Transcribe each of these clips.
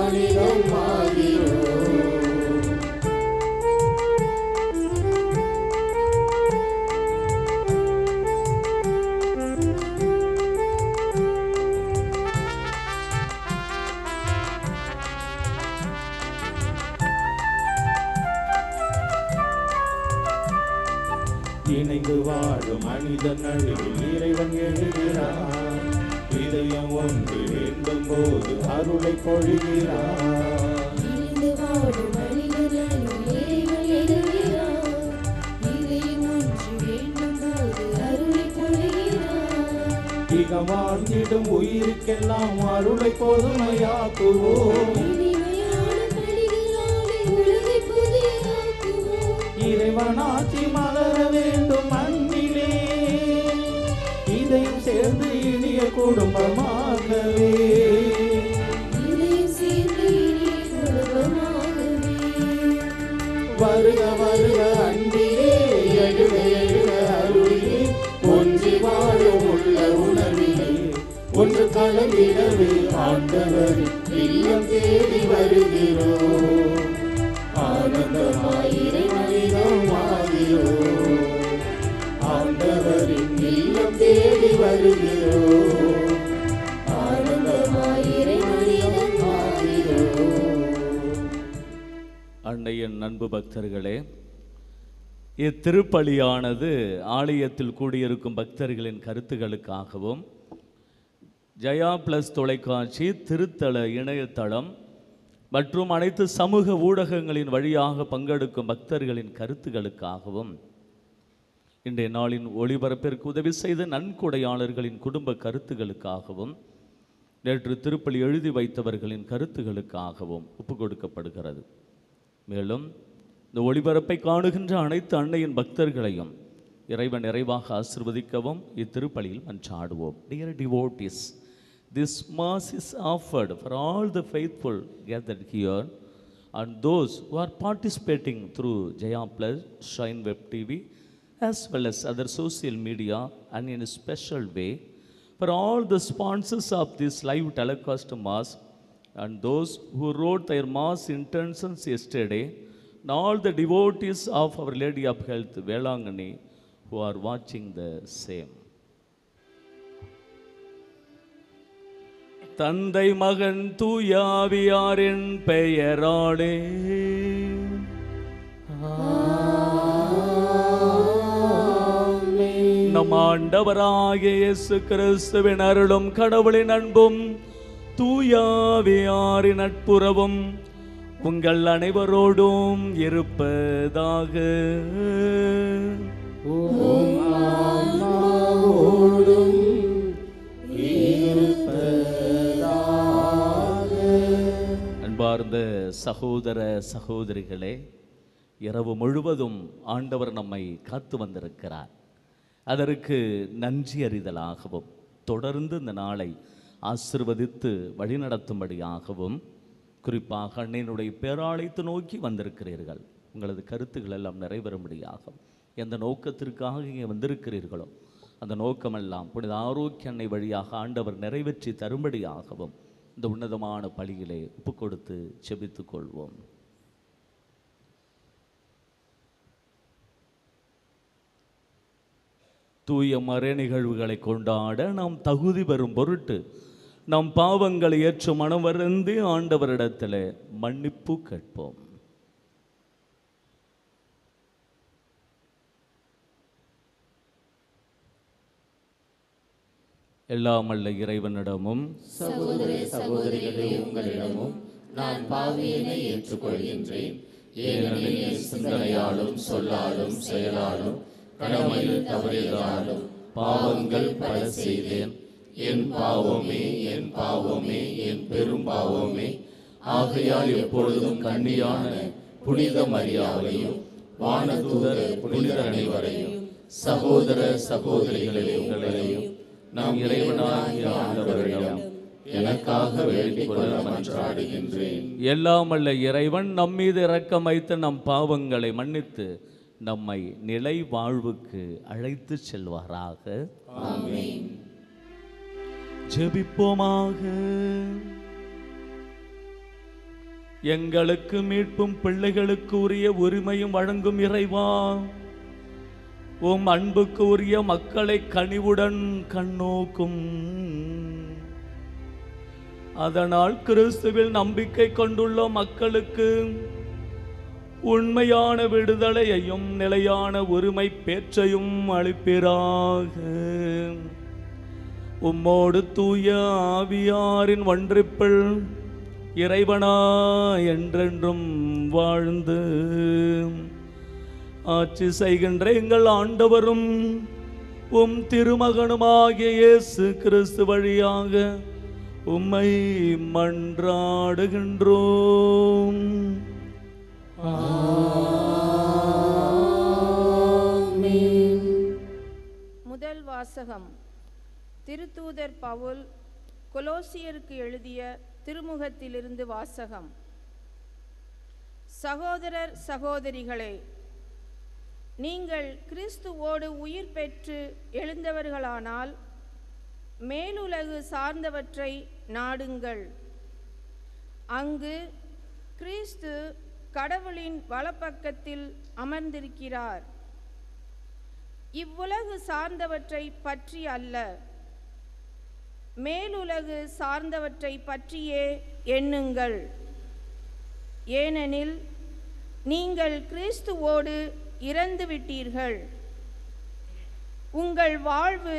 மனிதம் ஆகிறோம். இணைந்து வாழும் மனிதன் நடுவில் இறைவன் எழுகிறார். இதயம் ஒன்று வேண்டும் போது அருளை பொழிகிறார். இணைந்து வாழும் மனிதன் நடுவில் இறைவன் எழுகிறார். இதயம் ஒன்று வேண்டும் போது அருளை பொழிகிறார். இக வாழ்ந்திடும் உயிருக்கெல்லாம் அருளை பொதுமையாக்குவோம். இறைவனாட்சி மலர வேண்டும் மண்ணிலே, இதையும் சேர்ந்து இனிய குடும்பமாகவே. வருக வருக அன்பிலே, எழுக எழுக அருளிலே, ஒன்றி வாழும் உள்ள உணர்விலே ஒன்று கலந்திடவே ஆண்டவர் இல்லம் தேடி வருகிறோம். ஆனந்தமாயிரை மனிதம் ஆகிறோம். ஆண்டவரின் இல்லம் தேடி வருகிறோம். ஆனந்தமாயிரை மனிதம் ஆகிறோம். அன்னையின் அன்பு பக்தர்களே, இத்திருப்பலியானது ஆலயத்தில் கூடியிருக்கும் பக்தர்களின் கருத்துகளுக்காகவும் ஜெயா பிளஸ் தொலைக்காட்சி திருத்தல இணையதளம் மற்றும் அனைத்து சமூக ஊடகங்களின் வழியாக பங்கெடுக்கும் பக்தர்களின் கருத்துகளுக்காகவும் இன்றைய நாளின் ஒளிபரப்பிற்கு உதவி செய்த நன்கொடையாளர்களின் குடும்ப கருத்துகளுக்காகவும் நேற்று திருப்பலி எழுதி வைத்தவர்களின் கருத்துகளுக்காகவும் ஒப்பு கொடுக்கப்படுகிறது. மேலும் இந்த ஒளிபரப்பை காணுகின்ற அனைத்து அன்னையின் பக்தர்களையும் இறைவன் நிறைவாக ஆசீர்வதிக்கவும் இத்திருப்பலியில் மன்றாடுவோம். Dear devotees, this mass is offered for all the faithful gathered here and those who are participating through Jaya Plus, Shine Web TV, as well as other social media, and in a special way for all the sponsors of this live telecast mass and those who wrote their mass intentions yesterday, and all the devotees of Our Lady of Health, Velangani, who are watching the same. தந்தை மகன் தூயாவியாரின் பெயராலே நம் ஆண்டவராகிய இயேசு கிறிஸ்துவின் அருளும் கடவுளின் அன்பும் தூயாவியாரின் நட்புறவும் உங்கள் அனைவரோடும் இருப்பதாக. அன்பார்ந்த சகோதர சகோதரிகளே, இரவு முழுவதும் ஆண்டவர் நம்மை காத்து வந்திருக்கிறார். அதற்கு நன்றி அறிதலாகவும் தொடர்ந்து இந்த நாளை ஆசிர்வதித்து வழிநடத்தும்படியாகவும் குறிப்பாக அன்னையினுடைய பேராலயத்தை நோக்கி வந்திருக்கிறீர்கள். உங்களது கருத்துக்கள் எல்லாம் நிறைவேறும்படியாகும். எந்த நோக்கத்திற்காக இங்கே வந்திருக்கிறீர்களோ அந்த நோக்கமெல்லாம் புனித ஆரோக்கிய அன்னை வழியாக ஆண்டவர் நிறைவேற்றி தரும்படியாகவும் இந்த உன்னதமான பலியிலே ஒப்பு கொடுத்து செபித்துக் கொள்வோம். தூய மறை நிகழ்வுகளை கொண்டாட நாம் தகுதி பெறும் பொருட்டு நம் பாவங்களை ஏற்று மனம் வருந்தி ஆண்டவரிடத்தில் மன்னிப்பு கேட்போம். எல்லாம் அல்ல இறைவனிடமும் சகோதர சகோதரிகளே, உங்களிடமும் நான் பாவியினை ஏற்றுக்கொள்கின்றேன். ஏனெனில் என் சிந்தனையாலும் சொல்லாலும் செயலாலும் கடமையில் தவறியதாலும் பாவங்கள் பல செய்தேன். என் பாவமே, என் பாவமே, என் பெரும் பாவமே. ஆகையால் எப்பொழுதும் கன்னியான புனித மரியாதையும் வானதூதர் புனிதர் அனைவரையும் சகோதர சகோதரிகளே உங்களையும் நாம் இறைவனாகிய ஆண்டவரிடம் எனக்காக வேண்டிக் கொள்ள மன்றாடுகின்றேன். எல்லாம் அல்ல இறைவன் நம் மீது இரக்கம் வைத்து நம் பாவங்களை மன்னித்து நம்மை நிலை வாழ்வுக்கு அழைத்து செல்வாராக. ஆமென். ஜெபிப்போமாக. எங்களுக்கு மீட்பும் பிள்ளைகளுக்கு உரிய உரிமையும் வழங்கும் இறைவா, உம் அன்புக்கு உரிய மக்களை கனிவுடன் கண்ணோக்கும். அதனால் கிறிஸ்துவில் நம்பிக்கை கொண்டுள்ள மக்களுக்கு உண்மையான விடுதலையையும் நிலையான உரிமை பேற்றையும் அளிப்பீராக. உம்மோடு தூய ஆவியாரின் ஒன்றிப்பில் இறைவனா என்றென்றும் வாழ்ந்து ஆட்சி செய்கின்ற எங்கள் ஆண்டவரும் உம் திருமகனுமாகிய இயேசு கிறிஸ்து வழியாக உம்மை மன்றாடுகின்றோம். முதல் வாசகம். திருத்தூதர் பவுல் கொலோசியருக்கு எழுதிய திருமுகத்திலிருந்து வாசகம். சகோதரர் சகோதரிகளே, நீங்கள் கிறிஸ்துவோடு உயிர் பெற்று எழுந்தவர்களானால் மேலுலகு சார்ந்தவற்றை நாடுங்கள். அங்கு கிறிஸ்து கடவுளின் வலப்பக்கத்தில் அமர்ந்திருக்கிறார். இவ்வுலகு சார்ந்தவற்றை பற்றி அல்ல, மேலுலகு சார்ந்தவற்றை பற்றியே எண்ணுங்கள். ஏனெனில் நீங்கள் கிறிஸ்துவோடு இறந்துவிட்டீர்கள். உங்கள் வாழ்வு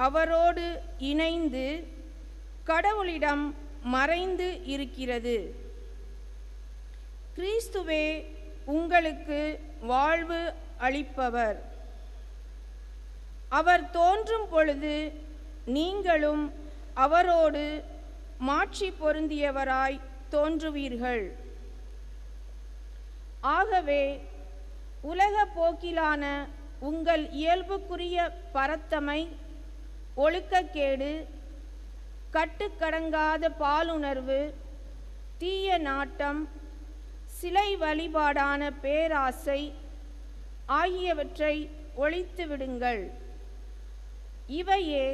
அவரோடு இணைந்து கடவுளிடம் மறைந்து இருக்கிறது. கிறிஸ்துவே உங்களுக்கு வாழ்வு அளிப்பவர். அவர் தோன்றும் பொழுது நீங்களும் அவரோடு மாட்சி பொருந்தியவராய் தோன்றுவீர்கள். ஆகவே உலக போக்கிலான உங்கள் இயல்புக்குரிய பரத்தமை, ஒழுக்கக்கேடு, கட்டுக்கடங்காத பாலுணர்வு, தீய நாட்டம், சிலை வழிபாடான பேராசை ஆகியவற்றை ஒழித்து விடுங்கள். இவையே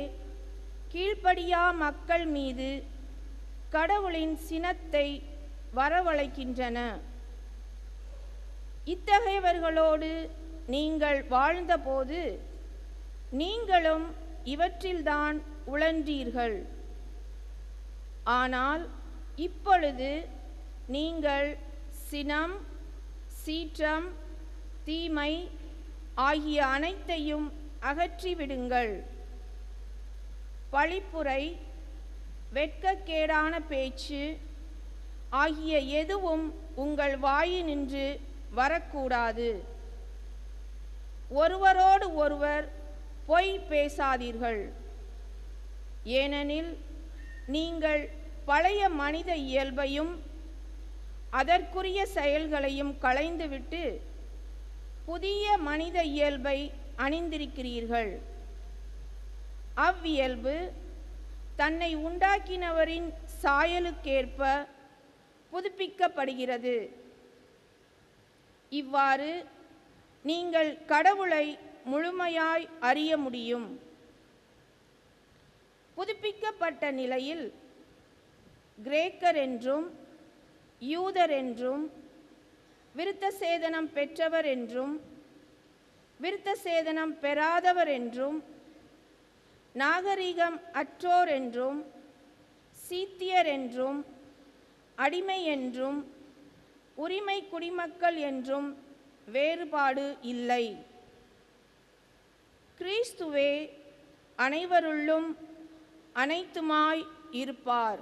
கீழ்ப்படியா மக்கள் மீது கடவுளின் சினத்தை வரவழைக்கின்றன. இத்தகையவர்களோடு நீங்கள் வாழ்ந்தபோது நீங்களும் இவற்றில்தான் உழன்றீர்கள். ஆனால் இப்பொழுது நீங்கள் சினம், சீற்றம், தீமை ஆகிய அனைத்தையும் அகற்றிவிடுங்கள். பழிப்புரை, வெட்கக்கேடான பேச்சு ஆகிய எதுவும் உங்கள் வாயினின்று வரக்கூடாது. ஒருவரோடு ஒருவர் பொய் பேசாதீர்கள். ஏனெனில் நீங்கள் பழைய மனித இயல்பையும் அதற்குரிய செயல்களையும் களைந்துவிட்டு புதிய மனித இயல்பை அணிந்திருக்கிறீர்கள். அவ்வியல்பு தன்னை உண்டாக்கினவரின் சாயலுக்கேற்ப புதுப்பிக்கப்படுகிறது. இவ்வாறு நீங்கள் கடவுளை முழுமையாய் அறிய முடியும். புதுப்பிக்கப்பட்ட நிலையில் கிரேக்கர் என்றும் யூதர் என்றும், விருத்த சேதனம் பெற்றவர் என்றும் விருத்த சேதனம் பெறாதவர் என்றும், நாகரிகம் அற்றோர் என்றும், சீத்தியர் என்றும், அடிமை என்றும், உரிமை குடிமக்கள் என்றும் வேறுபாடு இல்லை. கிறிஸ்துவே அனைவருள்ளும் அனைத்துமாய் இருப்பார்.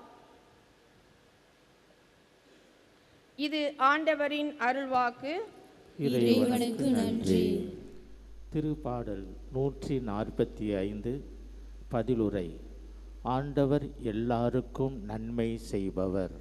இது ஆண்டவரின் அருள்வாக்கு. இறைவனுக்கு நன்றி. திருப்பாடல் 145 பதிலுரை. ஆண்டவர் எல்லாருக்கும் நன்மை செய்பவர்.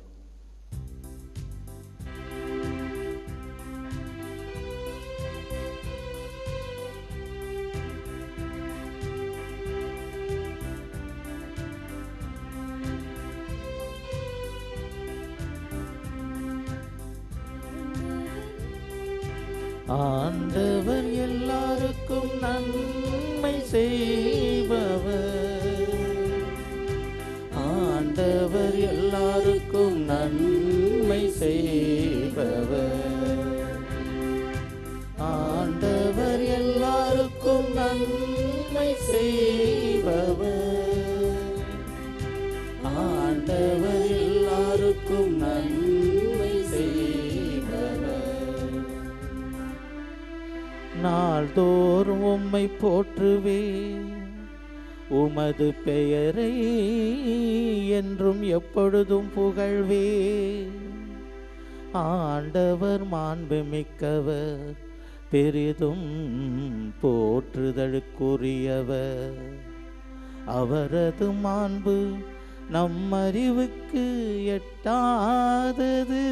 ஆண்டவர் எல்லாருக்கும் நன்மை செய்பவர். ஆண்டவர் எல்லாருக்கும் நன்மை செய்பவர். ஆண்டவர் எல்லாருக்கும் நன்மை செய்பவர். ஆண்டவர் எல்லாருக்கும் நன்மை செய்பவர். நாள்தோறும் உம்மை போற்றுவேன், உமது பெயரை என்றும் எப்பொழுதும் புகழ்வேன். ஆண்டவர் மாண்புமிக்கவர், பெரிதும் போற்றுதலுக்குரியவர். அவரது மாண்பு நம் அறிவுக்கு எட்டாதது.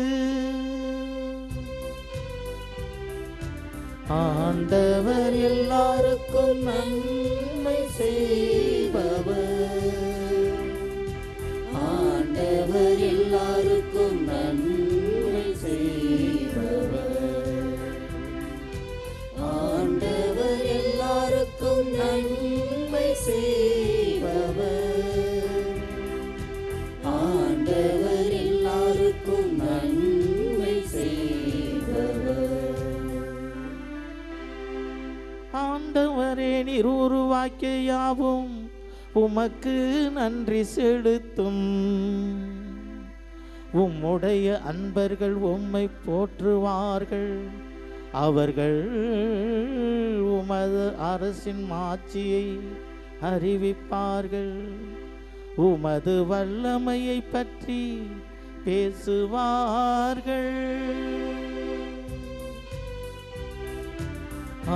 ஆண்டவர் எல்லாருக்கும் நன்மை செய்பவர். ஆண்டவர் எல்லாருக்கும் நன்மை செய்பவர். ஆண்டவர் எல்லாருக்கும் நன்மை செய்பவர். ஆண்டவர் எல்லாருக்கும் நன்மை செய்பவர். ஆண்டவரே, நீர் உருவாக்கிய யாவும் உமக்கு நன்றி செலுத்தும். உம்முடைய அன்பர்கள் உம்மை போற்றுவார்கள். அவர்கள் உமது அரசின் மாட்சியை அறிவிப்பார்கள். உமது வல்லமையை பற்றி பேசுவார்கள்.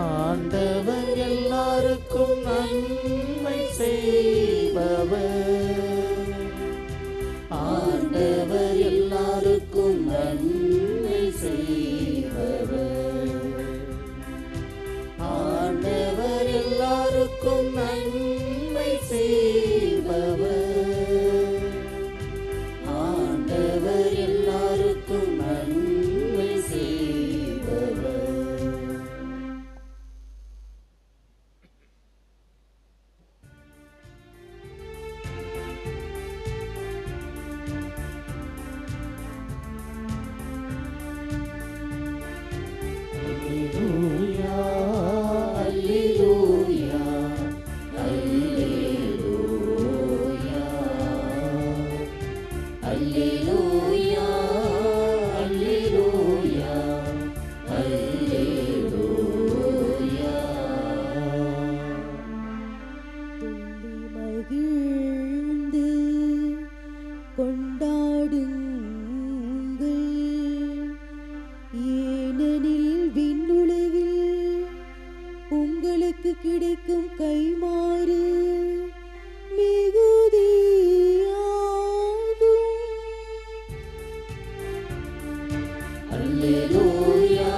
ஆண்டவர் எல்லாருக்கும் நன்மை செய்பவர். ஆண்டவர் எல்லாருக்கும் நன்மை செய்பவர். ஆண்டவர் எல்லாருக்கும் நன்மை செய்பவர். ஆண்டவர் எல்லாருக்கும் நன்மை செய்பவர். கிடைக்கும் கைமாறு மிகுதியாகும். அல்லேலூயா,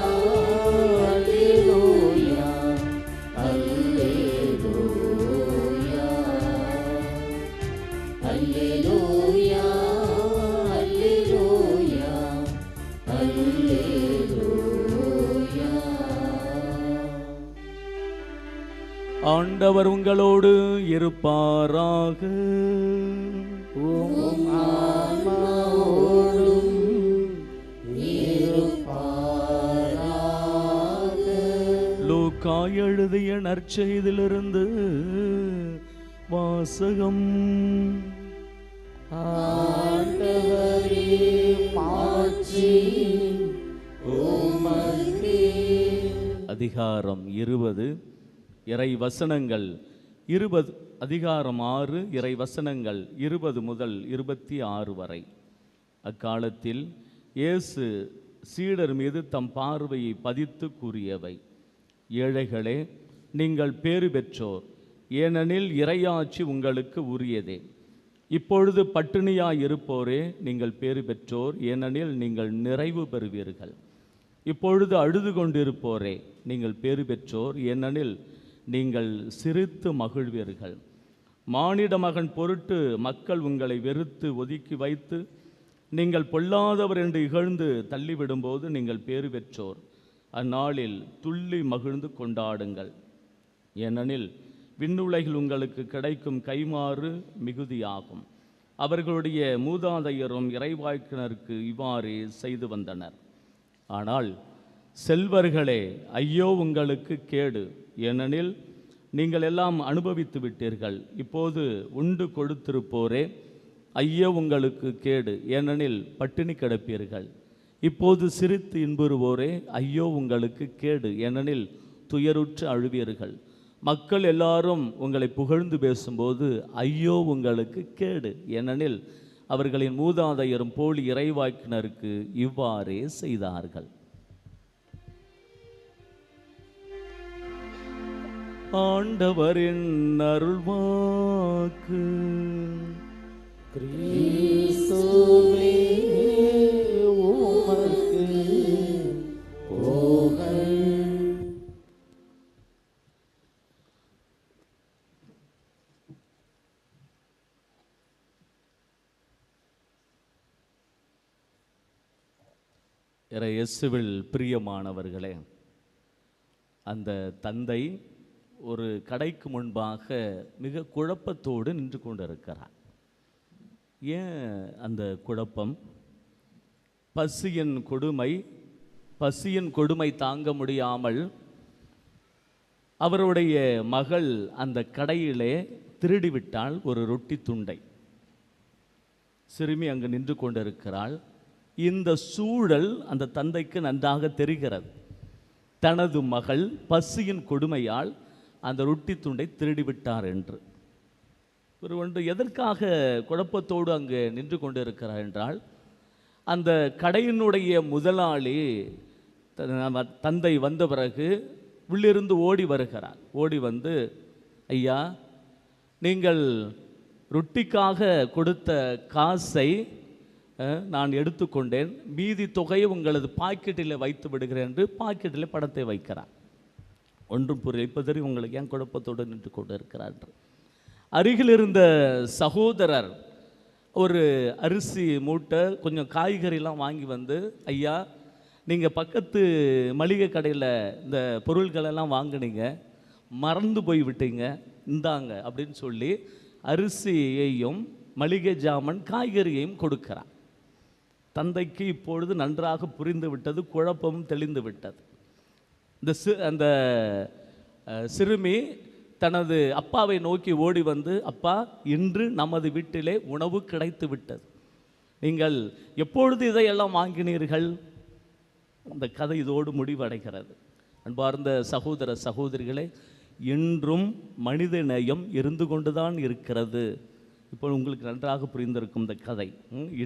அல்லேலூயா, அல்லேலூயா, அல்லேலூயா, அல்லேலூயா, அல்லேலூயா. ஆண்டவர் உங்களோடு இருப்பாராக. உம் ஆன்மாவோடும் இருப்பாராக. லூக்கா எழுதிய நற்செய்தியிலிருந்து வாசகம். ஆண்டவரே, மாட்சி உமக்கே. அதிகாரம் 20 இறை வசனங்கள் 20, அதிகாரம் 6 இறை வசனங்கள் 20 முதல் 26 வரை. அக்காலத்தில் இயேசு சீடர் மீது தம் பார்வையை பதித்து கூறியவை: ஏழைகளே, நீங்கள் பேறு பெற்றோர், ஏனெனில் இறையாட்சி உங்களுக்கு உரியதே. இப்பொழுது பட்டினியாய் இருப்போரே, நீங்கள் பேறு பெற்றோர், ஏனெனில் நீங்கள் நிறைவு பெறுவீர்கள். இப்பொழுது அழுது கொண்டிருப்போரே, நீங்கள் பேறு பெற்றோர், ஏனெனில் நீங்கள் சிரித்து மகிழ்வீர்கள். மானிட மகன் பொருட்டு மக்கள் உங்களை வெறுத்து ஒதுக்கி வைத்து நீங்கள் பொல்லாதவர் என்று இகழ்ந்து தள்ளிவிடும்போது நீங்கள் பேறு பெற்றோர். அந்நாளில் துள்ளி மகிழ்ந்து கொண்டாடுங்கள், ஏனெனில் விண்ணுலகில் உங்களுக்கு கிடைக்கும் கைமாறு மிகுதியாகும். அவர்களுடைய மூதாதையரும் இறைவாக்கினருக்கு இவ்வாறே செய்து வந்தனர். ஆனால் செல்வர்களே, ஐயோ உங்களுக்கு கேடு, ஏனெனில் நீங்கள் எல்லாம் அனுபவித்து விட்டீர்கள். இப்போது உண்டு கொடுத்திருப்போரே, ஐயோ உங்களுக்கு கேடு, ஏனெனில் பட்டினி கிடப்பீர்கள். இப்போது சிரித்து இன்புறுவோரே, ஐயோ உங்களுக்கு கேடு, ஏனெனில் துயருற்று அழுவீர்கள். மக்கள் எல்லாரும் உங்களை புகழ்ந்து பேசும்போது ஐயோ உங்களுக்கு கேடு, ஏனெனில் அவர்களின் மூதாதையரும் போலி இறைவாக்கினருக்கு இவ்வாறே செய்தார்கள். ஆண்டவரின் அருள்வாக்கு. கிறிஸ்துவே உமக்கு புகழ். இயேசுவில் பிரியமானவர்களே, அந்த தந்தை ஒரு கடைக்கு முன்பாக மிக குழப்பத்தோடு நின்று கொண்டிருக்கிறார். ஏன் அந்த குழப்பம்? பசியின் கொடுமை தாங்க முடியாமல் அவருடைய மகள் அந்த கடையிலே திருடிவிட்டாள் ஒரு ரொட்டி துண்டை. சிறுமி அங்கு நின்று கொண்டிருக்கிறாள். இந்த சூழல் அந்த தந்தைக்கு நன்றாக தெரிகிறது. தனது மகள் பசியின் கொடுமையால் அந்த ரொட்டி துண்டை திருடிவிட்டார் என்று. ஒரு ஒன்று எதற்காக குழப்பத்தோடு அங்கே நின்று கொண்டிருக்கிறார் என்றால், அந்த கடையினுடைய முதலாளி தந்தை வந்த பிறகு உள்ளிருந்து ஓடி வருகிறார். ஓடி வந்து, ஐயா, நீங்கள் ரொட்டிக்காக கொடுத்த காசை நான் எடுத்துக்கொண்டேன், மீதி தொகையை உங்களது பாக்கெட்டில் வைத்து விடுகிறேன் என்று பாக்கெட்டில் பணத்தை வைக்கிறார். ஒன்றும் புரியப்பதறி உங்களுக்கு ஏன் குழப்பத்தோடு நின்று கொண்டு இருக்கிறார். அருகில் இருந்த சகோதரர் ஒரு அரிசி மூட்டை கொஞ்சம் காய்கறிலாம் வாங்கி வந்து, ஐயா, நீங்கள் பக்கத்து மளிகை கடையில் இந்த பொருள்களெல்லாம் வாங்கினீங்க, மறந்து போய் விட்டீங்க, இந்தாங்க அப்படின்னு சொல்லி அரிசியையும் மளிகை ஜாமன் காய்கறியையும் கொடுக்கிறார். தந்தைக்கு இப்பொழுது நன்றாக புரிந்து விட்டது, குழப்பமும் தெளிந்து விட்டது. அந்த சிறுமி தனது அப்பாவை நோக்கி ஓடி வந்து, அப்பா, இன்று நமது வீட்டிலே உணவு கிடைத்து விட்டது, நீங்கள் எப்பொழுது இதையெல்லாம் வாங்கினீர்கள்? அந்த கதை இதோடு முடிவடைகிறது. அன்பார்ந்த சகோதர சகோதரிகளே, இன்றும் மனித நேயம் இருந்து கொண்டுதான் இருக்கிறது. இப்போ உங்களுக்கு நன்றாக புரிந்திருக்கும் இந்த கதை.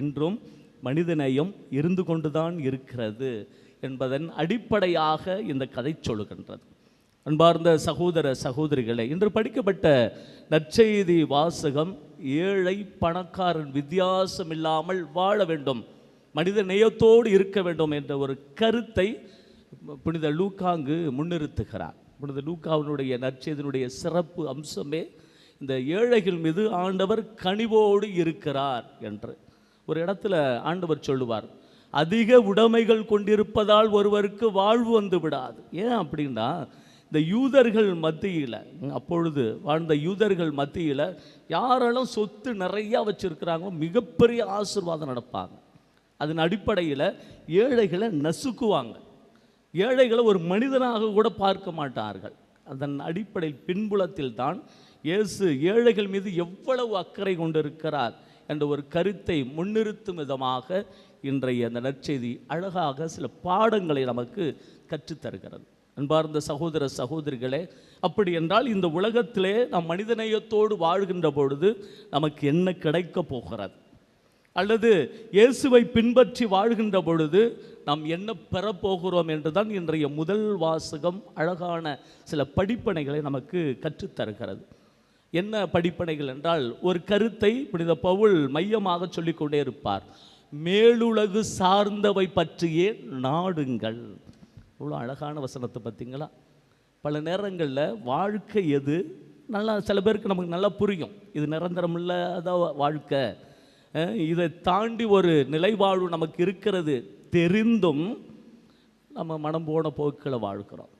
இன்றும் மனித நேயம் இருந்து கொண்டுதான் இருக்கிறது என்பதன் அடிப்படையாக இந்த கதை சொல்லுகின்றது. அன்பார்ந்த சகோதர சகோதரிகளே, இன்று படிக்கப்பட்ட நற்செய்தி வாசகம் ஏழை பணக்காரன் வித்தியாசம் இல்லாமல் வாழ வேண்டும், மனித நேயத்தோடு இருக்க வேண்டும் என்ற ஒரு கருத்தை புனித லூக்காங்கு முன்னிறுத்துகிறார். புனித லூக்காவினுடைய நற்செய்தியினுடைய சிறப்பு அம்சமே இந்த ஏழைகள் மீது ஆண்டவர் கனிவோடு இருக்கிறார் என்று. ஒரு இடத்துல ஆண்டவர் சொல்லுவார், அதிக உடைமைகள் கொண்டிருப்பதால் ஒருவருக்கு வாழ்வு வந்து விடாது. ஏன் அப்படின்னா, இந்த யூதர்கள் மத்தியில், அப்பொழுது வாழ்ந்த யூதர்கள் மத்தியில் யாரெல்லாம் சொத்து நிறையா வச்சுருக்கிறாங்களோ மிகப்பெரிய ஆசீர்வாதம் நடப்பாங்க. அதன் அடிப்படையில் ஏழைகளை நசுக்குவாங்க. ஏழைகளை ஒரு மனிதனாக கூட பார்க்க மாட்டார்கள். அதன் அடிப்படையில் பின்புலத்தில் தான் இயேசு ஏழைகள் மீது எவ்வளவு அக்கறை கொண்டிருக்கிறார் என்ற ஒரு கருத்தை முன்னிறுத்தும் விதமாக இன்றைய அந்த நற்செய்தி அழகாக சில பாடங்களை நமக்கு கற்றுத்தருகிறது. அன்பார்ந்த சகோதர சகோதரிகளே, அப்படி என்றால் இந்த உலகத்திலே நாம் மனிதநேயத்தோடு வாழ்கின்ற பொழுது நமக்கு என்ன கிடைக்க போகிறது, அல்லது இயேசுவை பின்பற்றி வாழ்கின்ற பொழுது நாம் என்ன பெறப்போகிறோம் என்றுதான் இன்றைய முதல் வாசகம் அழகான சில படிப்பனைகளை நமக்கு கற்றுத்தருகிறது. என்ன படிப்பனைகள் என்றால், ஒரு கருத்தை புனித பவுல் மையமாக சொல்லிக்கொண்டே இருப்பார். மேலுலகு சார்ந்தவை பற்றியே நாடுங்கள். இவ்வளோ அழகான வசனத்தை பார்த்தீங்களா? பல நேரங்களில் வாழ்க்கை எது நல்லா சில பேருக்கு நமக்கு நல்லா புரியும், இது நிரந்தரம் இல்லாத வாழ்க்கை, இதை தாண்டி ஒரு நிலைவாழ்வு நமக்கு இருக்கிறது தெரிந்தும் நம்ம மனம் போன போக்களை வாழ்கிறோம்.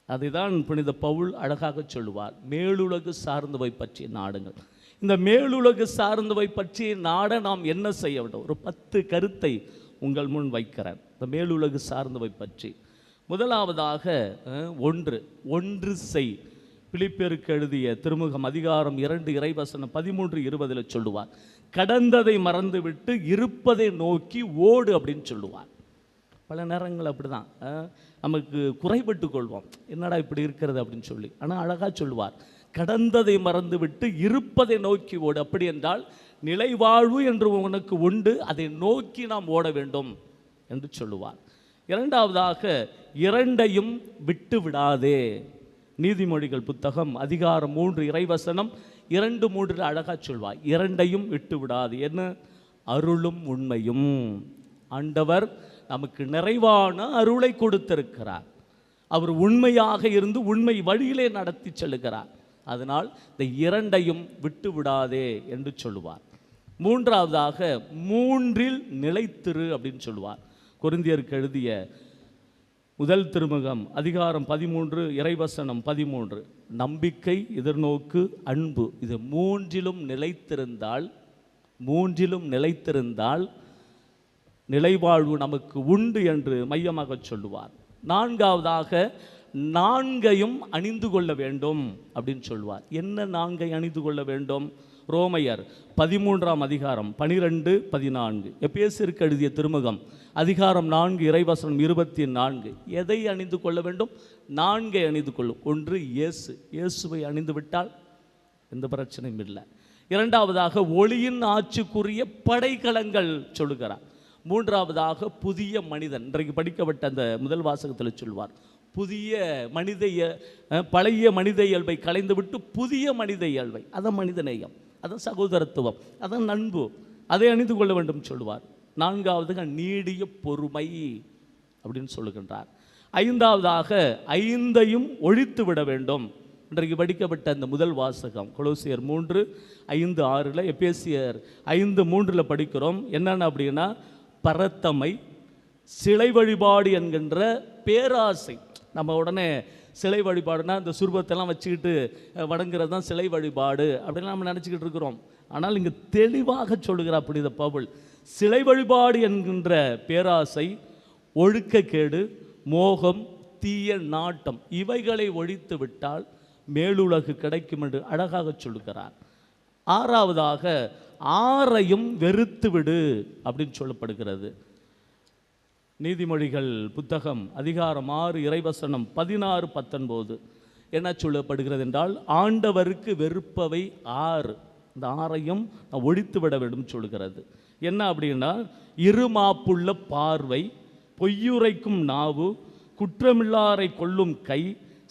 அதுதான் புனித பவுல் அழகாக சொல்லுவார், மேலுலகு சார்ந்தவை பற்றிய நாடுங்கள். இந்த மேலுலகு சார்ந்தவை பற்றி நாட நாம் என்ன செய்ய வேண்டும்? ஒரு 10 கருத்தை உங்கள் முன் வைக்கிறேன் இந்த மேலுலகு சார்ந்தவை பற்றி. முதலாவதாக ஒன்று செய். பிலிப்பியருக்கு எழுதிய திருமுகம் அதிகாரம் 2 இறைவசனம் 13-20 சொல்லுவார், கடந்ததை மறந்துவிட்டு இருப்பதை நோக்கி ஓடு அப்படின்னு சொல்லுவார். பல நேரங்கள் அப்படி தான் நமக்கு குறைபட்டு கொள்வோம், என்னடா இப்படி இருக்கிறது அப்படின்னு சொல்லி. ஆனால் அழகாக சொல்லுவார், கடந்ததை மறந்துவிட்டு இருப்பதை நோக்கி ஓடு. அப்படி என்றால் நிலைவாழ்வு என்று உனக்கு உண்டு, அதை நோக்கி நாம் ஓட வேண்டும் என்று சொல்லுவார். இரண்டாவதாக இரண்டையும் விட்டு விடாதே. நீதிமொழிகள் புத்தகம் அதிகாரம் 3 இறைவசனம் 2-3 அழகாக சொல்வார், இரண்டையும் விட்டு விடாது. என்ன? அருளும் உண்மையும். ஆண்டவர் நமக்கு நிறைவான அருளை கொடுத்திருக்கிறார். அவர் உண்மையாக இருந்து உண்மை வழியிலே நடத்தி செல்லுகிறார். அதனால் இந்த இரண்டையும் விட்டு விடாதே என்று சொல்லுவார். மூன்றாவதாக 3இல் நிலைத்திரு அப்படின்னு சொல்லுவார். கொரிந்தியருக்கு எழுதிய முதல் திருமுகம் அதிகாரம் 13 இறைவசனம் 13, நம்பிக்கை, எதிர்நோக்கு, அன்பு, இது மூன்றிலும் நிலைத்திருந்தால் நிலைவாழ்வு நமக்கு உண்டு என்று மையமாக சொல்லுவார். நான்காவதாக 4ஐயும் அணிந்து கொள்ள வேண்டும் அப்படின்னு சொல்லுவார். என்ன 4ஐ அணிந்து கொள்ள வேண்டும்? ரோமையர் 13ஆம் அதிகாரம் 12-14, எபேசியருக்கு எழுதிய திருமுகம் அதிகாரம் 4 இறைவசனம் 24. எதை அணிந்து கொள்ள வேண்டும்? 4ஐ அணிந்து கொள்ளும். ஒன்று இயேசுவை அணிந்து விட்டால் எந்த பிரச்சனையும் இல்லை. இரண்டாவதாக ஒளியின் ஆட்சிக்குரிய படைக்கலங்கள் சொல்லுகிறார். மூன்றாவதாக புதிய மனிதன். இன்றைக்கு படிக்கப்பட்ட அந்த முதல் வாசகத்தில் சொல்வார், புதிய பழைய மனித இயல்பை களைந்துவிட்டு புதிய மனித இயல்பை, அதான் மனிதநேயம், அதான் சகோதரத்துவம், அதான் நண்பு, அதை அணிந்து கொள்ள வேண்டும் சொல்லுவார். நான்காவதுగా நீடிய பொறுமை அப்படின்னு சொல்லுகின்றார். ஐந்தாவதாக 5ஐயும் ஒழித்து விட வேண்டும். இன்றைக்கு படிக்கப்பட்ட அந்த முதல் வாசகம் கொலோசியர் 3:5-6, எபேசியர் 5:3 படிக்கிறோம். என்னென்ன அப்படின்னா, பரத்தமை, சிலை வழிபாடு என்கின்ற பேராசை. நம்ம உடனே சிலை வழிபாடுனா இந்த சுரூபத்தெல்லாம் வச்சுக்கிட்டு வணங்குறது தான் சிலை வழிபாடு அப்படின்னு நம்ம நினச்சிக்கிட்டு இருக்கிறோம். ஆனால் இங்கே தெளிவாக சொல்லுகிறார் புனித பவுல், சிலை வழிபாடு என்கின்ற பேராசை, ஒழுக்கக்கேடு, மோகம், தீய நாட்டம், இவைகளை ஒழித்து விட்டால் மேலுலகு கிடைக்கும் என்று அழகாக சொல்லுகிறார். ஆறாவதாக 6ஐயும் வெறுத்து விடு அப்படின்னு சொல்லப்படுகிறது. நீதிமொழிகள் புத்தகம் அதிகாரம் 6 இறைவசனம் 16-19 என்ன சொல்லப்படுகிறது என்றால், ஆண்டவருக்கு வெறுப்பவை 6, இந்த 6ஐயும் ஒழித்து விட வேண்டும் சொல்கிறது. என்ன அப்படின்னா, இருமாப்புள்ள பார்வை, பொய்யுரைக்கும் நாவு, குற்றமில்லாரை கொள்ளும் கை,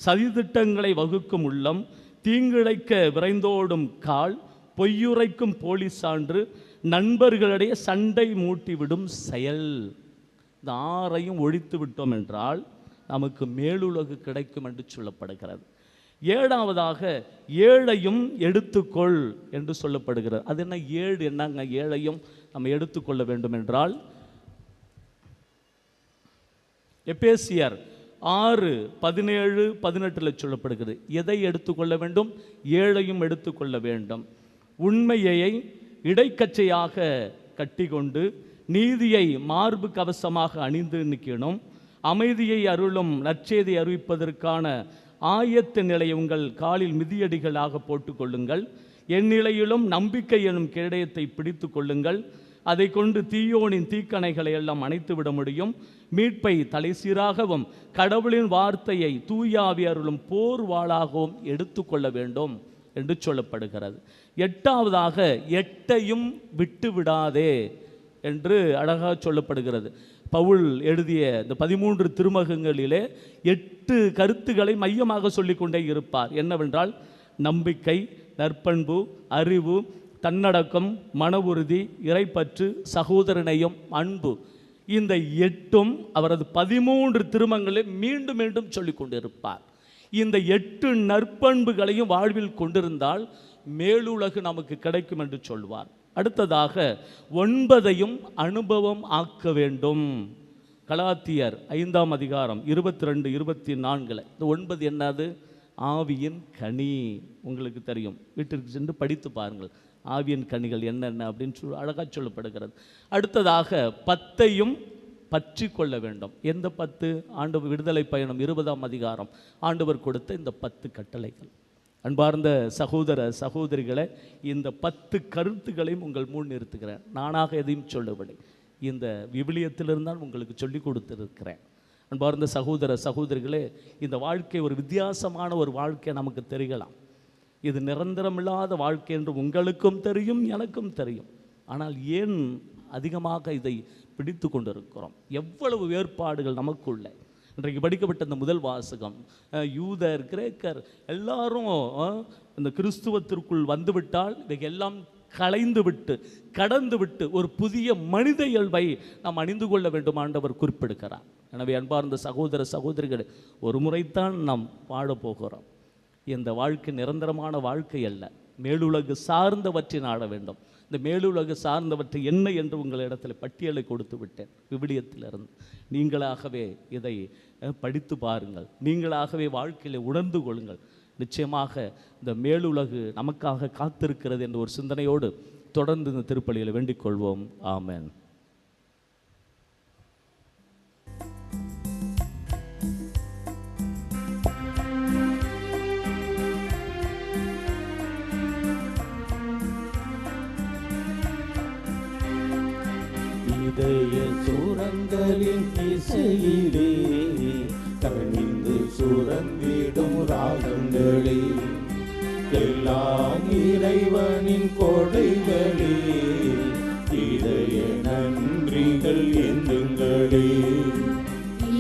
சதித்திட்டங்களை வகுக்கும் உள்ளம், தீங்கிழைக்க விரைந்தோடும் கால், பொய்யுரைக்கும் போலி சான்று, நண்பர்களிடையே சண்டை மூட்டிவிடும் செயல். இந்த 6ஐயும் ஒழித்து விட்டோம் என்றால் நமக்கு மேலுலகு கிடைக்கும் என்று சொல்லப்படுகிறது. ஏழாவதாக 7ஐயும் எடுத்துக்கொள் என்று சொல்லப்படுகிறது. அது என்ன 7? என்னங்க 7ஐயும் நம்ம எடுத்துக்கொள்ள வேண்டும் என்றால், எபேசியர் 6:17-18 சொல்லப்படுகிறது. எதை எடுத்துக்கொள்ள வேண்டும்? 7ஐயும் எடுத்துக்கொள்ள வேண்டும். உண்மையை இடைக்கச்சையாக கட்டி கொண்டு, நீதியை மார்பு கவசமாக அணிந்து நிற்கணும். அமைதியை அருளும் நற்செய்தியை அறிவிப்பதற்கான ஆயத்த நிலையை உங்கள் காலில் மிதியடிகளாக போட்டுக்கொள்ளுங்கள். எந்நிலையிலும் நம்பிக்கை எனும் கேடயத்தை பிடித்து கொள்ளுங்கள். அதை கொண்டு தீயோனின் தீக்கணைகளை எல்லாம் அணைத்து விட முடியும். மீட்பை தலைசீராகவும் கடவுளின் வார்த்தையை தூயாவி அருளும் போர் வாளாகவும் எடுத்துக்கொள்ள வேண்டும் என்று சொல்லப்படுகிறது. எட்டாவதாக 8ஐயும் விட்டு விடாதே என்று அழகாக சொல்லப்படுகிறது. பவுல் எழுதிய இந்த 13 திருமுகங்களிலே 8 கருத்துக்களை மையமாக சொல்லிக்கொண்டே இருப்பார். என்னவென்றால், நம்பிக்கை, நற்பண்பு, அறிவு, தன்னடக்கம், மன உறுதி, இறைப்பற்று, சகோதரனையும், அன்பு. இந்த 8ம் அவரது 13 திருமுகங்களில் மீண்டும் மீண்டும் சொல்லிக் கொண்டிருப்பார். இந்த 8 நற்பண்புகளையும் வாழ்வில் கொண்டிருந்தால் மேலுலகு நமக்கு கிடைக்கும் என்று சொல்வார். அடுத்ததாக 9ஐயும் அனுபவம் ஆக்க வேண்டும். கலாத்தியர் 5ஆம் அதிகாரம் 22-24 இந்த 9 என்னது? ஆவியின் கனி உங்களுக்கு தெரியும், வீட்டிற்கு சென்று படித்து பாருங்கள். ஆவியின் கனிகள் என்னென்ன அப்படின்னு அழகாக சொல்லப்படுகிறது. அடுத்ததாக 10ஐயும் பற்றி கொள்ள வேண்டும். எந்த 10? ஆண்டவர் விடுதலை பயணம் 20ஆம் அதிகாரம் ஆண்டவர் கொடுத்த இந்த 10 கட்டளைகள். அன்பார்ந்த சகோதர சகோதரிகளை, இந்த 10 கருத்துக்களையும் உங்கள் முன் நிறுத்துகிறேன். நானாக எதையும் சொல்லவில்லை, இந்த விவிலியத்திலிருந்தான் உங்களுக்கு சொல்லி கொடுத்திருக்கிறேன். அன்பார்ந்த சகோதர சகோதரிகளே, இந்த வாழ்க்கை ஒரு வித்தியாசமான ஒரு வாழ்க்கை நமக்கு தெரியலாம். இது நிரந்தரமில்லாத வாழ்க்கை என்று உங்களுக்கும் தெரியும், எனக்கும் தெரியும். ஆனால் ஏன் அதிகமாக இதை பிடித்து கொண்டிருக்கிறோம்? எவ்வளவு வேறுபாடுகள் நமக்குள்ள. இன்றைக்கு படிக்கப்பட்ட இந்த முதல் வாசகம், யூதர் கிரேக்கர் எல்லாரும் இந்த கிறிஸ்துவத்திற்குள் வந்துவிட்டால் இவையெல்லாம் களைந்து விட்டு கடந்து விட்டு ஒரு புதிய மனித இயல்பை நாம் அணிந்து கொள்ள வேண்டும் ஆண்டவர் குறிப்பிடுகிறார். எனவே அன்பார்ந்த சகோதர சகோதரிகள், ஒரு முறைத்தான் நாம் வாழப்போகிறோம். இந்த வாழ்க்கை நிரந்தரமான வாழ்க்கை அல்ல, மேலுலகு சார்ந்தவற்றை நாட வேண்டும். இந்த மேலுலகு சார்ந்தவற்றை என்ன என்று உங்களிடத்தில் பட்டியலை கொடுத்து விட்டேன் விவிலியத்திலிருந்து. நீங்களாகவே இதை படித்து பாருங்கள், நீங்களாகவே வாழ்க்கையில் உணர்ந்து கொள்ளுங்கள். நிச்சயமாக இந்த மேலுலகு நமக்காக காத்திருக்கிறது என்ற ஒரு சிந்தனையோடு தொடர்ந்து இந்த திருப்பலியில் வேண்டிக் கொள்வோம். ஆமென். இதய சுரங்களின் இசையிலே கனிந்து சுரந்திடும் ராகங்களே, எல்லாம் இறைவனின் கொடைகளே, இதய நன்றிகள் எண்ணுங்களே.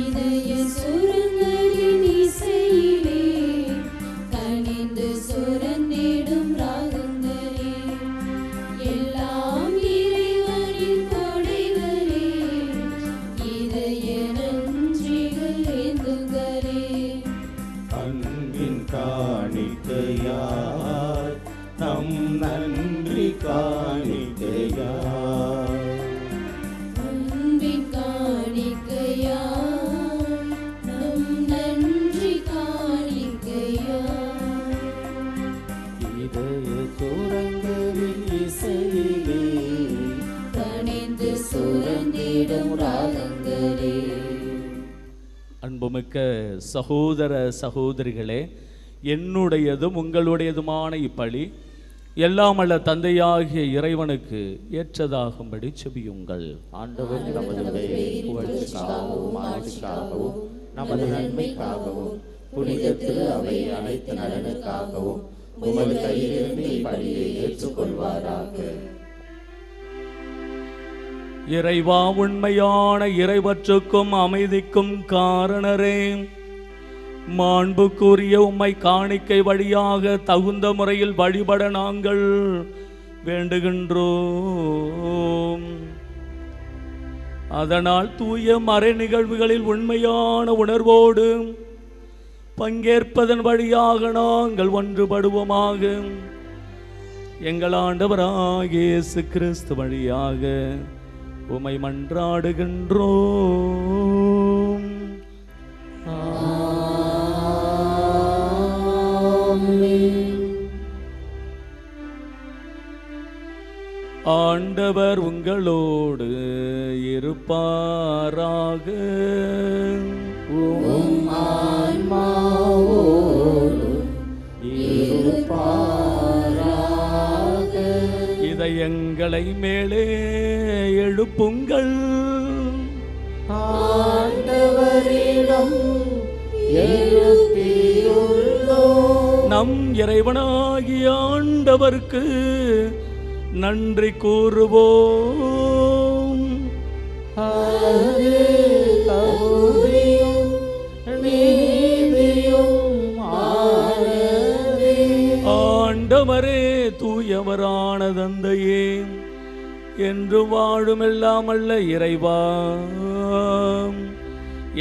இதய சுரங்களின் இசையிலே கனிந்து சுரந்திடும் ராகங்களே, எல்லாம் இறைவனின் கொடைகளே, இதய நன்றிகள் ஏந்துங்களே. அன்பின் காணிக்கையாய் நம் நன்றி காணிக்கையாய், அன்பின் காணிக்கையாய் நம் நன்றி காணிக்கையாய், இதய சுரங்களின் இசையிலே கனிந்து சுரந்திடும் ராகங்களே. அன்புமிக்க சகோதர சகோதரிகளே, என்னுடையதும் உங்களுடையதுமான இப்பலி எல்லாம் அல்ல தந்தையாகிய இறைவனுக்கு ஏற்றதாகும்படி செபியுங்கள். ஆண்டவர் நமது பெயரின் புகழ்ச்சிக்காகவும் ஆட்சிக்காகவும் நமது நன்மைக்காகவும் புனித திரு அவை அனைத்து நலனுக்காகவும் உமது கையிலிருந்து இப்பலியை ஏற்றுக்கொள்வாராக. இறைவா, உண்மையான இறைவற்றுக்கும் அமைதிக்கும் காரணரே, மாண்புக்குரிய உம்மை காணிக்கை வழியாக தகுந்த முறையில் வழிபட நாங்கள் வேண்டுகின்றோம். அதனால் தூய மறை நிகழ்வுகளில் உண்மையான உணர்வோடு பங்கேற்பதன் வழியாக நாங்கள் ஒன்றுபடுவோமாக. எங்கள் ஆண்டவராகிய இயேசு கிறிஸ்து வழியாக உம்மை மன்றாடுகின்றோம். ஆண்டவர் உங்களோடு இருப்பாராக. உம் ஆன்மாவோடு இருப்பாராக. இதயங்களை மேலே எழுப்புங்கள். ஆண்டவரிடம் எழுப்பியுள்ளோம். நம் இறைவனாகிய ஆண்டவருக்கு நன்றி கூறுவோம். அது தகுதியும் நீதியும் ஆனதே. ஆண்டவரே, தூயவரான தந்தையே, என்று வாழும் எல்லாம் அல்ல இறைவா,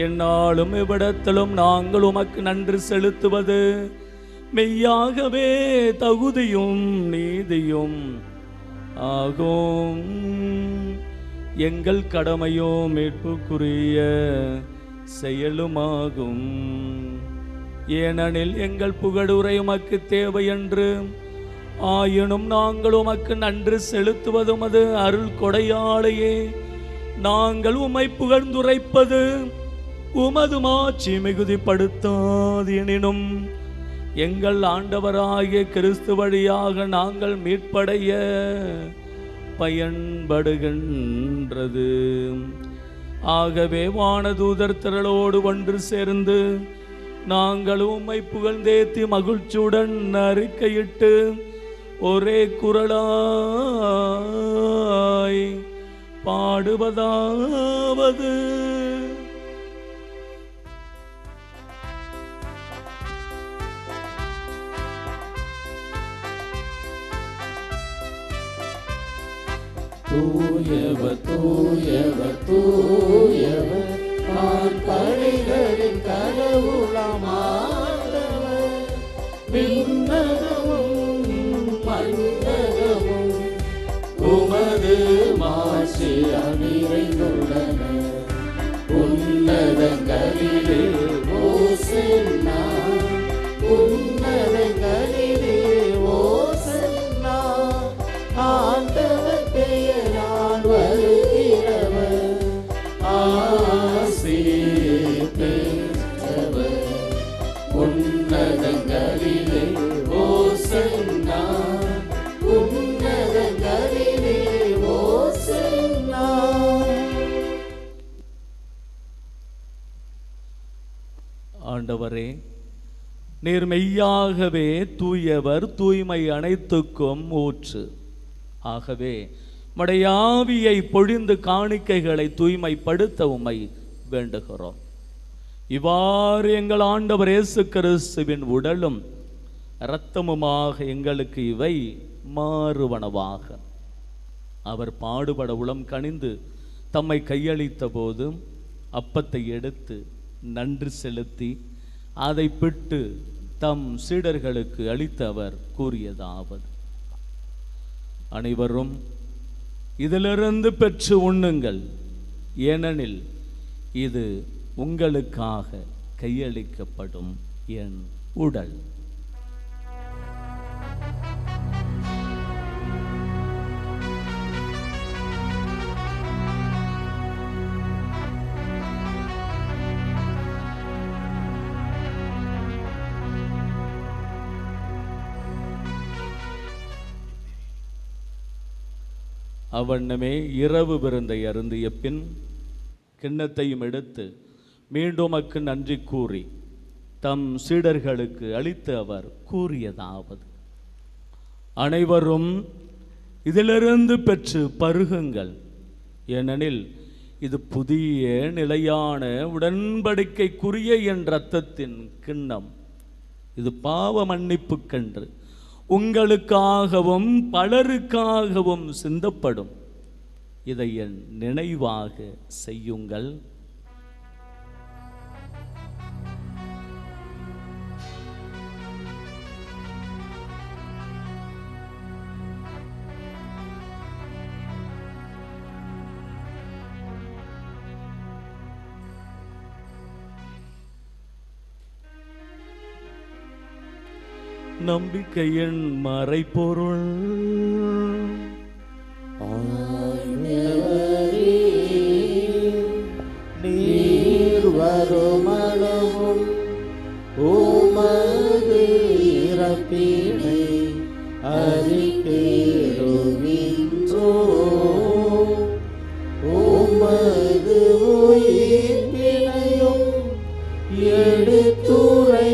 என்னாலும் இவ்விடத்திலும் நாங்கள் உமக்கு நன்றி செலுத்துவது மெய்யாகவே தகுதியும் நீதியும் ஆகும். எங்கள் கடமையோ மீட்புக்குரிய செயலுமாகும். ஏனெனில் எங்கள் புகழுரை உமக்கு தேவை என்று, ஆயினும் நாங்கள் உமக்கு நன்றி செலுத்துவதும் அது அருள் கொடையாலேயே. நாங்கள் உம்மை புகழ்ந்துரைப்பது உமது மாட்சி மிகுதிப்படுத்தாதெனினும் எங்கள் ஆண்டவராகிய கிறிஸ்து வழியாக நாங்கள் மீட்படைய பயன்படுகின்றது. ஆகவே வானதூதர் திரளோடு ஒன்று சேர்ந்து நாங்கள் உம்மை புகழ்ந்தேத்தி மகிழ்ச்சியுடன் அறிக்கையிட்டு ஒரே குரலாய் பாடுவதாவது: தூயவர் தூயவர் தூயவர் படைகளின் கடவுளாம் ஆண்டவர். விண்ணகமும் மண்ணகமும் உமது மாட்சியால் நிறைந்துள்ளன. உன்னதங்களிலே ஓசன்னா, உன்னதங்களிலே ஓசன்னா. ஆண்டவர் பெயரால் வருகிறவர் ஆசி பெற்றவர். உன்னதங்களிலே ஓசன்னா, உன்னதங்களிலே ஓசன்னா. ஆண்டவரே, நீர் மெய்யாகவே தூயவர், தூய்மை அனைத்துக்கும் ஊற்று. ஆகவே உம்முடைய ஆவியை பொழிந்து காணிக்கைகளை தூய்மைப்படுத்த உம்மை வேண்டுகிறோம். இவ்வாறு எங்கள் ஆண்டவர் இயேசு கிறிஸ்துவின் உடலும் இரத்தமுமாக எங்களுக்கு இவை மாறுவனவாக. அவர் பாடுபட உளம் கனிந்து தம்மை கையளித்த போது அப்பத்தை எடுத்து நன்றி செலுத்தி அதை பிட்டு தம் சீடர்களுக்கு அளித்து அவர் கூறியதாவது: அனைவரும் இதிலிருந்து பெற்று உண்ணுங்கள், ஏனெனில் இது உங்களுக்காக கையளிக்கப்படும் என் உடல். அவ்வண்ணமே இரவு விருந்தை அருந்திய பின் கிண்ணத்தையும் எடுத்து மீண்டும் அக்கு நன்றி கூறி தம் சீடர்களுக்கு அளித்து அவர் கூறியதாவது: அனைவரும் இதிலிருந்து பெற்று பருகுங்கள், ஏனெனில் இது புதிய நிலையான உடன்படிக்கைக்குரிய என் இரத்தத்தின் கிண்ணம். இது பாவ மன்னிப்புக்கென்று உங்களுக்காகவும் பலருக்காகவும் சிந்தப்படும். இதை என் நினைவாக செய்யுங்கள். நம்பிக்கையின் மறைபொருள். நீர் வருமளவும் உமது இறப்பினை அறிக்கையிடுகின்றோ, உமது உயிர்ப்பினையும் எடுத்துரைக்கின்றோ.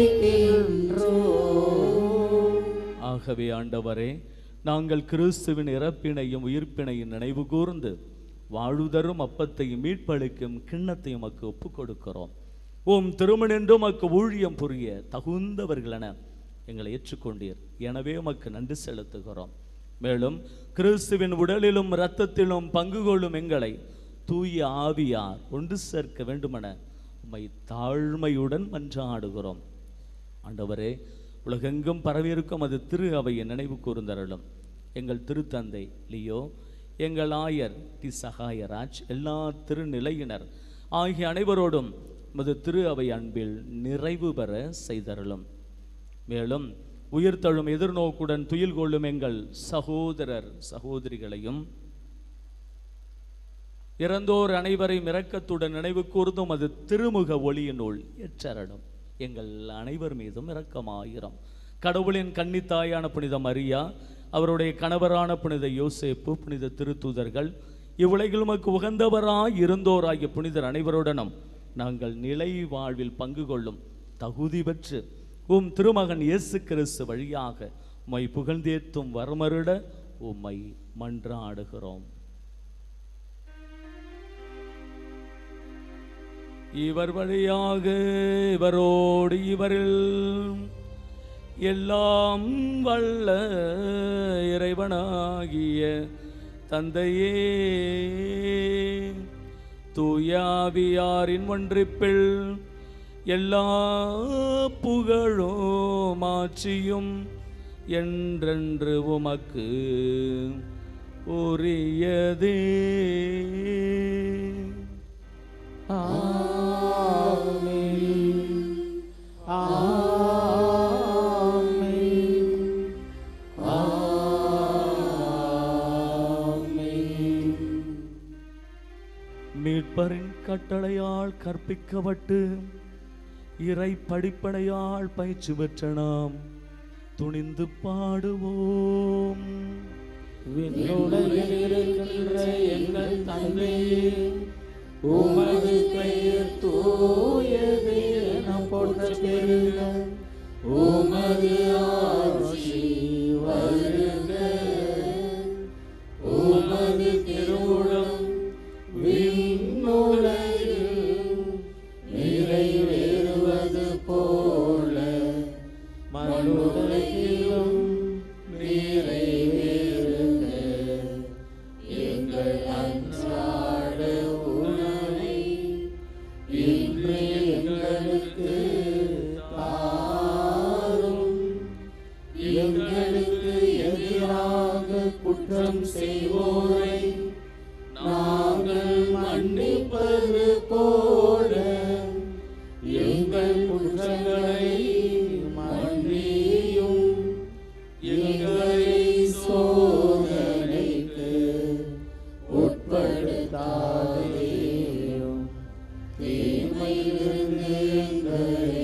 ஆகவே ஆண்டவரே, நாங்கள் கிறிஸ்துவின் இறப்பினையும் உயிர்ப்பினையும் நினைவு கூர்ந்து வாழுதரும் அப்பத்தையும் மீட்பளிக்கும் கிண்ணத்தையும் உமக்கு ஒப்புக் கொடுக்கிறோம். ஓம் திருமணென்று உமக்கு ஊழியம் புரிய தகுந்தவர்களென எங்களை ஏற்றுக்கொண்டீர். எனவே உமக்கு நன்றி செலுத்துகிறோம். மேலும் கிறிஸ்துவின் உடலிலும் இரத்தத்திலும் பங்கு கொள்ளும் எங்களை தூய ஆவியார் ஒன்று சேர்க்க வேண்டுமென உம்மை தாழ்மையுடன் மன்றாடுகிறோம். ஆண்டவரே, உலகெங்கும் பரவியிருக்கும் அது திரு அவையை நினைவு கூர்ந்தருளும். எங்கள் திருத்தந்தை லியோ, எங்கள் ஆயர் டி சகாயராஜ், எல்லா திருநிலையினர் ஆகிய அனைவரோடும் உமது திரு அவை அன்பில் நிறைவு பெற செய்தருளும். மேலும் உயிர்த்தழும் எதிர்நோக்குடன் துயில் கொள்ளும் எங்கள் சகோதரர் சகோதரிகளையும் இறந்தோர் அனைவரையும் இரக்கத்துடன் நினைவு கூர்ந்தும் அது திருமுக ஒளியினுள் ஏற்றரணும். எங்கள் அனைவர் மீதும் இரக்கமாயிரம். கடவுளின் கன்னித்தாயான புனித மரியா, அவருடைய கணவரான புனித யோசேப்பு, புனித திருத்தூதர்கள், இவ்வுலகில் உமக்கு உகந்தவராய் இருந்தோராகிய புனிதர் அனைவருடனும் நாங்கள் நிலை வாழ்வில் பங்கு கொள்ளும் தகுதி பெற்று உம் திருமகன் இயேசு கிறிஸ்து வழியாக உம்மை புகழ்ந்தேத்தும் வரமருட உம்மை மன்றாடுகிறோம். இவர் வழியாக இவரோடு இவரில் எல்லாம் வல்ல இறைவனாகிய தந்தையே, தூயாவியாரின் ஒன்றிப்பில் எல்லா புகழும் ஆட்சியும் என்றென்று உமக்கு உரியதே. மீட்பரின் கட்டளையால் கற்பிக்கப்பட்டு இறை படிப்படையால் பயிற்சி பெற்ற நாம் துணிந்து பாடுவோம். விண்ணுலகில் இருக்கின்ற எங்கள் தந்தையே, உமது பெயர் தூயது என போற்றப் பெறுக. உமது ஆட்சி வருக. உமது திருவுளம் விண்ணுலகில் நிறைவேறுவது போல மண்ணுலகிலும் நிறைவேறுக. எங்கள் அன்றாட உணவை இன்று எங்களுக்கு தாரும். எங்களுக்கு எதிராக குற்றம் செய்வோரை நாங்கள் மன்னிப்பது போல எங்கள் குற்றங்களை மன்னியும். எங்களை சோதனைக்கு உட்படுத்தாதேயும், தீமையிலிருந்து எங்களை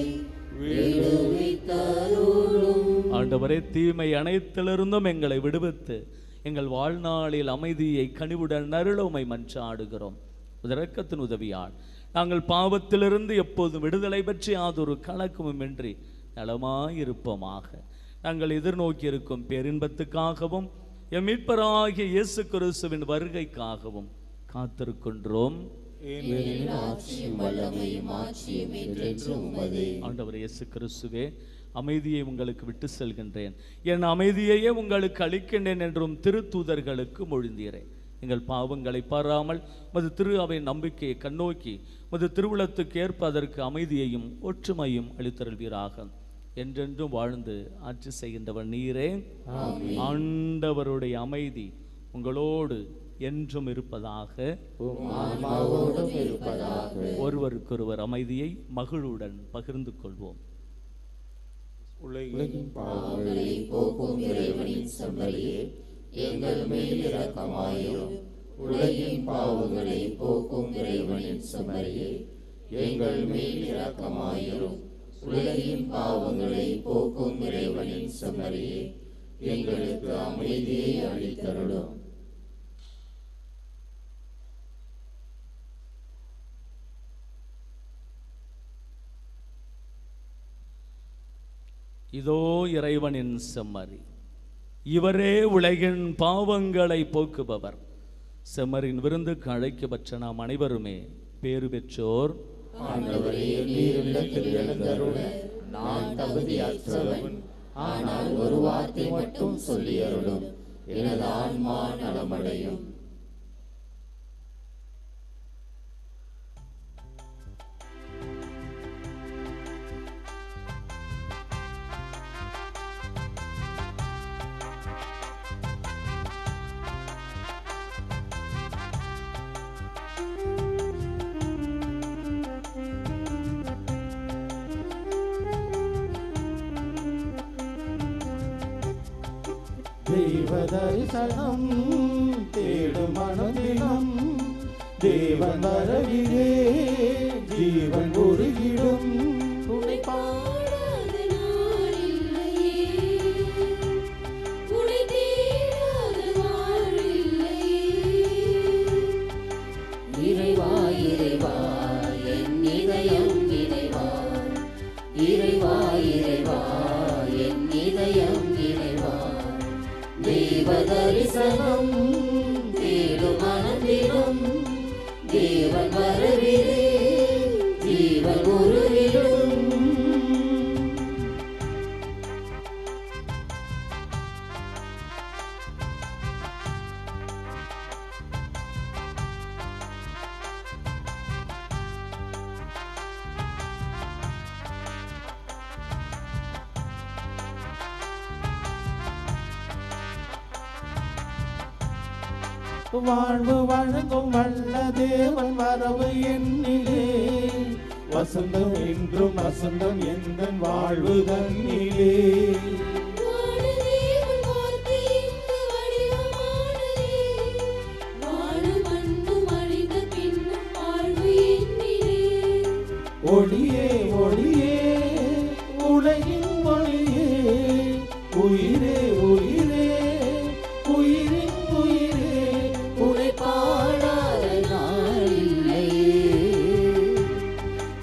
விடுவித்தருளும். ஆண்டவரே, தீமை அனைத்திலிருந்தும் எங்களை விடுவித்து எங்கள் வாழ்நாளில் அமைதியை கனிவுடன் அருள உம்மை மன்றாடுகிறோம். இரக்கத்தின் உதவியால் நாங்கள் பாவத்திலிருந்து எப்போதும் விடுதலை பற்றி யாதொரு கலக்கமுமின்றி நலமாயிருப்போமாக. நாங்கள் எதிர்நோக்கி இருக்கும் பேரின்பத்துக்காகவும் எம் மீட்பராகிய இயேசு கிறிஸ்துவின் வருகைக்காகவும் காத்திருக்கின்றோம். ஆண்டவர் இயேசு கிறிஸ்துவே, அமைதியை உங்களுக்கு விட்டு செல்கின்றேன், என் அமைதியையே உங்களுக்கு அளிக்கின்றேன் என்றும் திருத்தூதர்களுக்கு மொழிந்தீரேன். எங்கள் பாவங்களை பாராமல் மது திரு அவை நம்பிக்கையை கண்ணோக்கி மது திருவுளத்துக்கு ஏற்ப அதற்கு அமைதியையும் ஒற்றுமையும் அளித்தருள்வீராக. என்றென்றும் வாழ்ந்து ஆட்சி செய்கின்றவர் நீரே. ஆண்டவருடைய அமைதி உங்களோடு என்றும் இருப்பதாக. ஒருவருக்கொருவர் அமைதியை மகிழ்வுடன் பகிர்ந்து கொள்வோம். உலகின் பாவங்களை போக்கும் இறைவனின் செம்மறியே, எங்கள் மேல் இரக்கமாயிரும். உலகின் பாவங்களை போக்கும் இறைவனின் செம்மறியே, எங்கள் மேல் இரக்கமாயிரும். உலகின் பாவங்களை போக்கும் இறைவனின் செம்மறியே, எங்களுக்கு அமைதியை அளித்தருளும். இதோ இறைவனின் செம்மறி, இவரே உலகின் பாவங்களை போக்குபவர். செம்மறின் விருந்துக்கு அழைக்கப்பட்ட நாம் அனைவருமே பேறு பெற்றோர். ஆண்டவரே, நீர் இல்லத்தில் எழுந்தருள நான் தகுதியற்றவன். ஆனால் ஒரு வார்த்தை மட்டும் சொல்லி அருளும், எனது ஆன்மா நலமடையும். தெய்வ தரிசனம் தேடும் மனதினம் தேவன் வரவிலே ஜீவன் உருகிடும் உன்னை பாடாத நாள் இல்லையே, உன்னை தேடாத நாள் இல்லையே. இறைவா இறைவா என் இதயம் இறைவா, இறைவா இறைவா என் இதயம் இறைவா. தெய்வ தரிசனம் தேடும் மனதிலும் தேவன் வரவிலே ஜீவன் உருகிடும். வாழ்வு வழங்கும் வல்ல தேவன் வரவு என்னிலே வசந்தம் என்றும் வசந்தம் எந்த வாழ்வு தன்னிலே. வானதேவன் வார்த்தை இங்கு வடிவமானதே, வானம் மண்ணும் அழிந்த பின்னும் வாழ்வு என்னிலே. ஒளியே ஒளியே உலகின் ஒளியே, உயிரே உயிரே உயிரின் உயிரே, உன்னை பாடாத நாள் இல்லையே,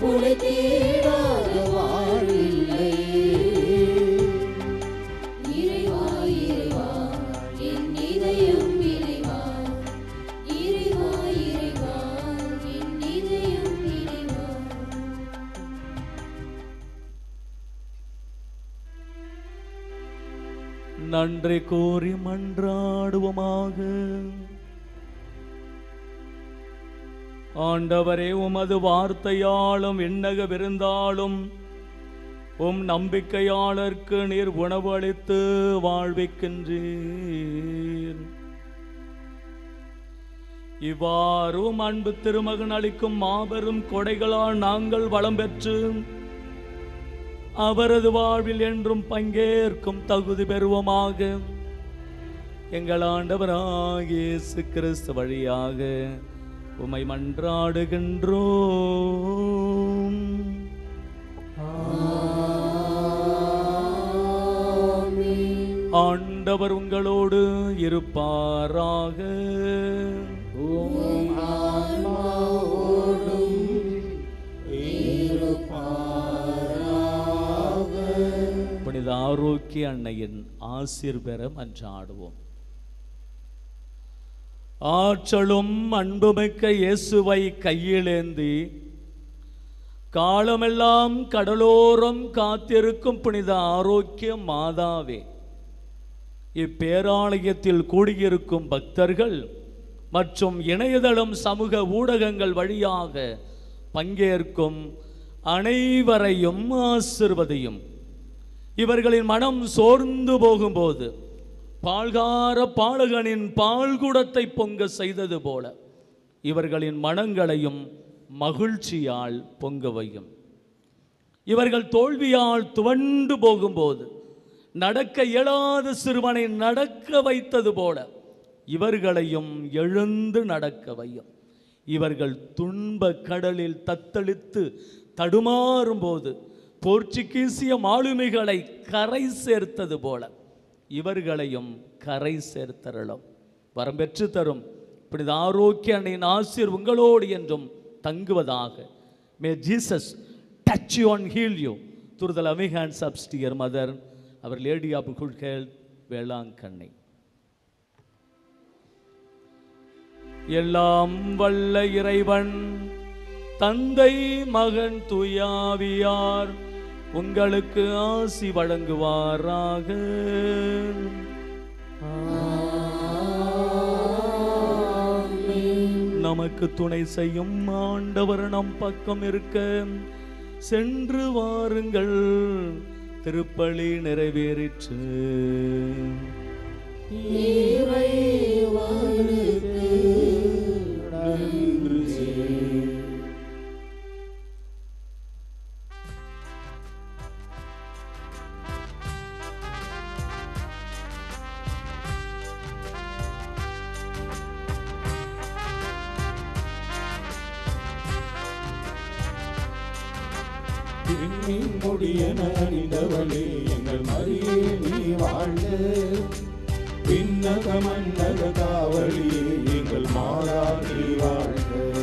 உன்னை தேடாத வாழ் இல்லையே. இறைவா இறைவா என் இதயம் இறைவா, இறைவா இறைவா என் இதயம் இறைவா. நன்றி கூறி மன்றாடுவோமாக. ஆண்டவரே, உமது வார்த்தையாலும் விண்ணக விருந்தாலும் உம் நம்பிக்கையாளருக்கு நீர் உணவு அளித்து வாழ்விக்கின்றீர். இவ்வாறு அன்பு திருமகன் அளிக்கும் மாபெரும் கொடைகளால் நாங்கள் வளம் பெற்று அவரது வாழ்வில் என்றும் பங்கேற்கும் தகுதி பெறுவோமாக. எங்கள் ஆண்டவராகிய இயேசு கிறிஸ்து வழியாக உம்மை மன்றாடுகின்றோம். ஆண்டவர் உங்களோடு இருப்பாராக. உம் ஆன்மாவோடும் புனித ஆரோக்கிய அன்னையின் ஆசீர் பெற மன்றாடுவோம். ஆற்றலும் அன்புமிக்க இயேசுவை கையிலேந்தி காலமெல்லாம் கடலோரம் காத்திருக்கும் புனித ஆரோக்கிய மாதாவே, இப்பேராலயத்தில் கூடியிருக்கும் பக்தர்கள் மற்றும் இணையதளம் சமூக ஊடகங்கள் வழியாக பங்கேற்கும் அனைவரையும் ஆசிர்வதியும். இவர்களின் மனம் சோர்ந்து போகும்போது பால்கார பாலகனின் பால்குடத்தை பொங்க செய்தது போல இவர்களின் மனங்களையும் மகிழ்ச்சியால் பொங்க வையும். இவர்கள் தோல்வியால் துவண்டு போகும்போது நடக்க இயலாத சிறுவனை நடக்க வைத்தது போல இவர்களையும் எழுந்து நடக்க வையும். இவர்கள் துன்ப கடலில் தத்தளித்து தடுமாறும் போது போர்ச்சுகீசிய மாலுமிகளை கரை சேர்த்தது போல இவர்களையும் கரை சேர்த்தரலும். வரம் பெற்று தரும் புனித ஆரோக்கிய அன்னையின் ஆசீர் உங்களோடு என்றும் தங்குவதாக. May Jesus touch you and heal you through the loving hands of dear mother, our Lady of Good Health, Velankanni. எல்லாம் வல்ல இறைவன் தந்தை மகன் தூயாவியார் உங்களுக்கு ஆசி வழங்குவாராக. நமக்கு துணை செய்யும் ஆண்டவர் நம் பக்கம் இருக்க சென்று வாருங்கள். திருப்பலி நிறைவேறிற்று. விண்மீன் முடியென அணிந்தவளே எங்கள் மரியே நீ வாழ்க. விண்ணக மன்னக காவலியே எங்கள் மாதா நீ வாழ்க.